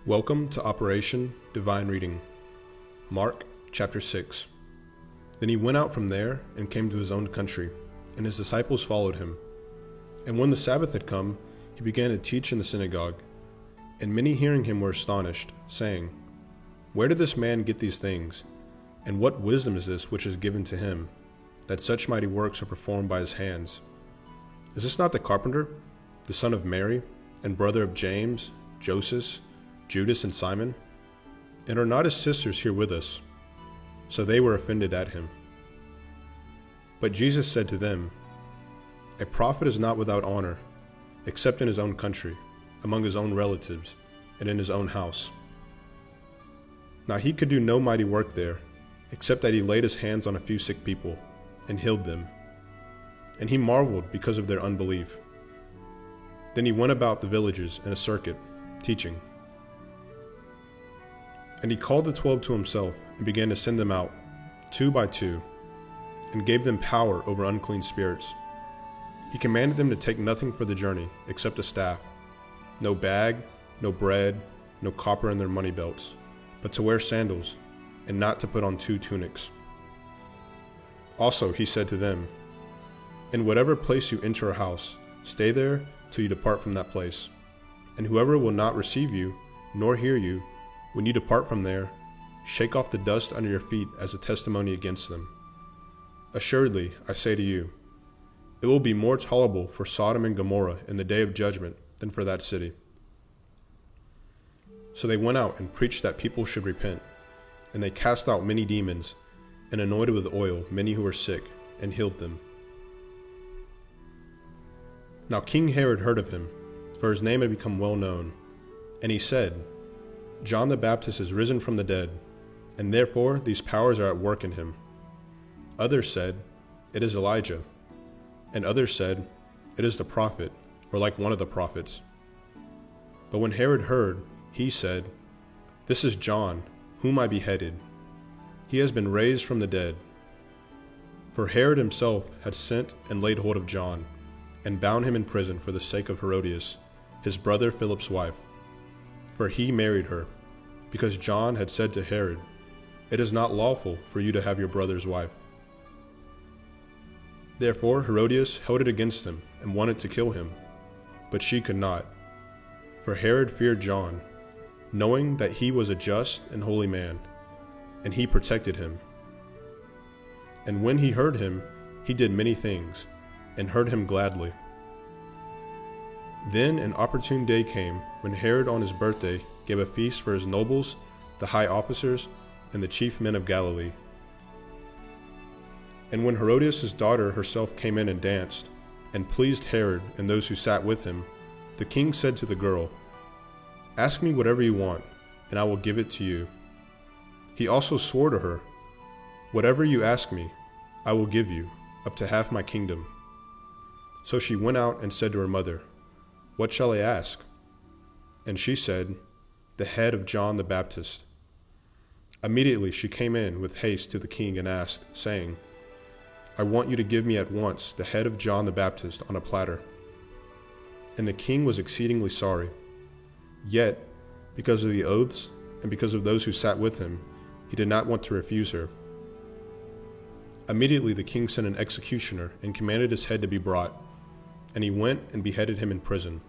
Welcome to Operation Divine Reading. Mark chapter 6. Then he went out from there and came to his own country, and his disciples followed him. And when the Sabbath had come, he began to teach in the synagogue. And many hearing him were astonished, saying, "Where did this man get these things? And what wisdom is this which is given to him, that such mighty works are performed by his hands? Is this not the carpenter, the son of Mary, and brother of James, Joseph, Judas, and Simon? And are not his sisters here with us?" So they were offended at him. But Jesus said to them, "A prophet is not without honor, except in his own country, among his own relatives, and in his own house." Now he could do no mighty work there, except that he laid his hands on a few sick people, and healed them. And he marveled because of their unbelief. Then he went about the villages in a circuit, teaching. And he called the 12 to himself, and began to send them out, 2 by 2, and gave them power over unclean spirits. He commanded them to take nothing for the journey, except a staff, no bag, no bread, no copper in their money belts, but to wear sandals, and not to put on 2 tunics. Also he said to them, "In whatever place you enter a house, stay there till you depart from that place. And whoever will not receive you, nor hear you, when you depart from there, shake off the dust under your feet as a testimony against them. Assuredly, I say to you, it will be more tolerable for Sodom and Gomorrah in the day of judgment than for that city." So they went out and preached that people should repent. And they cast out many demons, and anointed with oil many who were sick, and healed them. Now King Herod heard of him, for his name had become well known. And he said, "John the Baptist is risen from the dead, and therefore these powers are at work in him." Others said, "It is Elijah." And others said, "It is the prophet, or like one of the prophets." But when Herod heard, he said, "This is John, whom I beheaded. He has been raised from the dead." For Herod himself had sent and laid hold of John, and bound him in prison for the sake of Herodias, his brother Philip's wife. For he married her, because John had said to Herod, "It is not lawful for you to have your brother's wife." Therefore Herodias held it against him, and wanted to kill him. But she could not, for Herod feared John, knowing that he was a just and holy man, and he protected him. And when he heard him, he did many things, and heard him gladly. Then an opportune day came, when Herod on his birthday gave a feast for his nobles, the high officers, and the chief men of Galilee. And when Herodias' daughter herself came in and danced, and pleased Herod and those who sat with him, the king said to the girl, "Ask me whatever you want, and I will give it to you." He also swore to her, "Whatever you ask me, I will give you, up to half my kingdom." So she went out and said to her mother, "What shall I ask?" And she said, "The head of John the Baptist." Immediately she came in with haste to the king and asked, saying, "I want you to give me at once the head of John the Baptist on a platter." And the king was exceedingly sorry. Yet, because of the oaths and because of those who sat with him, he did not want to refuse her. Immediately the king sent an executioner and commanded his head to be brought. And he went and beheaded him in prison,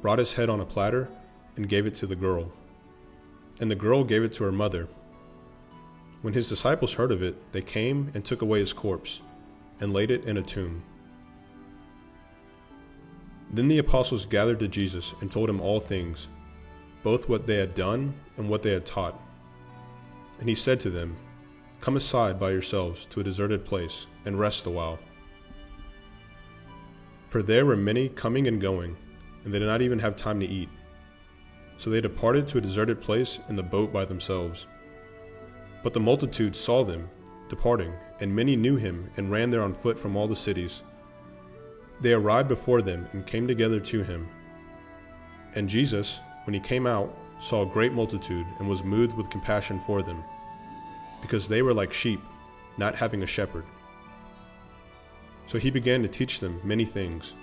brought his head on a platter, and gave it to the girl. And the girl gave it to her mother. When his disciples heard of it, they came and took away his corpse, and laid it in a tomb. Then the apostles gathered to Jesus and told him all things, both what they had done and what they had taught. And he said to them, "Come aside by yourselves to a deserted place, and rest a while." For there were many coming and going, and they did not even have time to eat. So they departed to a deserted place in the boat by themselves. But the multitude saw them departing, and many knew him and ran there on foot from all the cities. They arrived before them and came together to him. And Jesus, when he came out, saw a great multitude and was moved with compassion for them, because they were like sheep, not having a shepherd. So he began to teach them many things.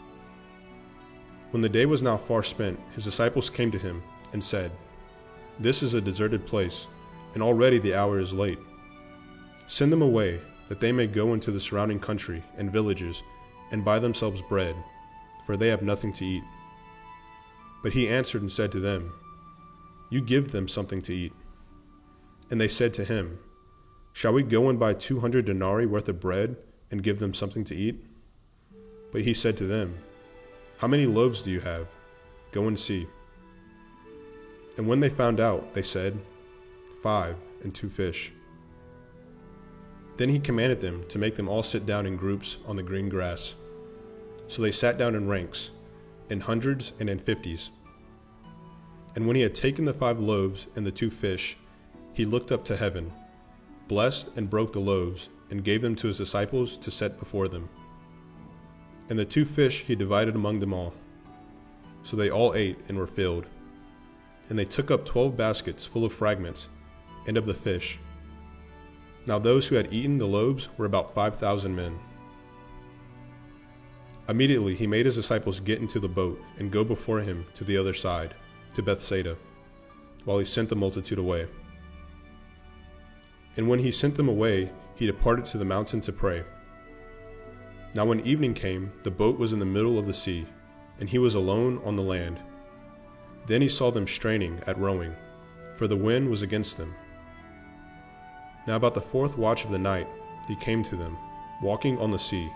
When the day was now far spent, his disciples came to him and said, This is a deserted place, and already the hour is late. Send them away, that they may go into the surrounding country and villages and buy themselves bread, for they have nothing to eat." But he answered and said to them, "You give them something to eat." And they said to him, "Shall we go and buy 200 denarii worth of bread and give them something to eat?" But he said to them, "How many loaves do you have? Go and see." And when they found out, they said, 5 and 2 fish. Then he commanded them to make them all sit down in groups on the green grass. So they sat down in ranks, in hundreds and in 50s. And when he had taken the 5 loaves and the 2 fish, he looked up to heaven, blessed and broke the loaves, and gave them to his disciples to set before them. And the 2 fish he divided among them all. So they all ate and were filled. And they took up 12 baskets full of fragments, and of the fish. Now those who had eaten the loaves were about 5,000 men. Immediately he made his disciples get into the boat and go before him to the other side, to Bethsaida, while he sent the multitude away. And when he sent them away, he departed to the mountain to pray. Now when evening came, the boat was in the middle of the sea, and he was alone on the land. Then he saw them straining at rowing, for the wind was against them. Now about the 4th watch of the night he came to them, walking on the sea,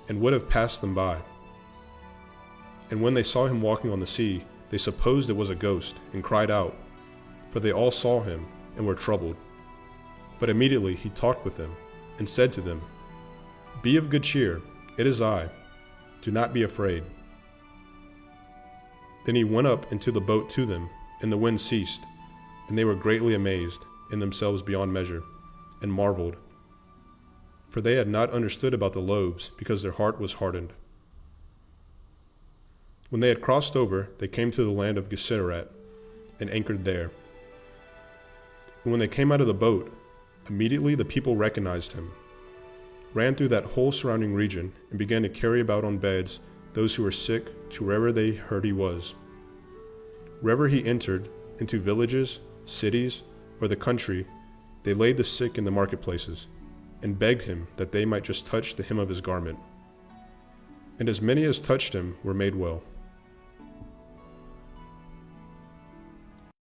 and would have passed them by. And when they saw him walking on the sea, they supposed it was a ghost, and cried out, for they all saw him, and were troubled. But immediately he talked with them, and said to them, "Be of good cheer, it is I. Do not be afraid." Then he went up into the boat to them, and the wind ceased, and they were greatly amazed in themselves beyond measure, and marveled. For they had not understood about the loaves, because their heart was hardened. When they had crossed over, they came to the land of Gennesaret, and anchored there. And when they came out of the boat, immediately the people recognized him, ran through that whole surrounding region, and began to carry about on beds those who were sick to wherever they heard he was. Wherever he entered, into villages, cities, or the country, they laid the sick in the marketplaces, and begged him that they might just touch the hem of his garment. And as many as touched him were made well.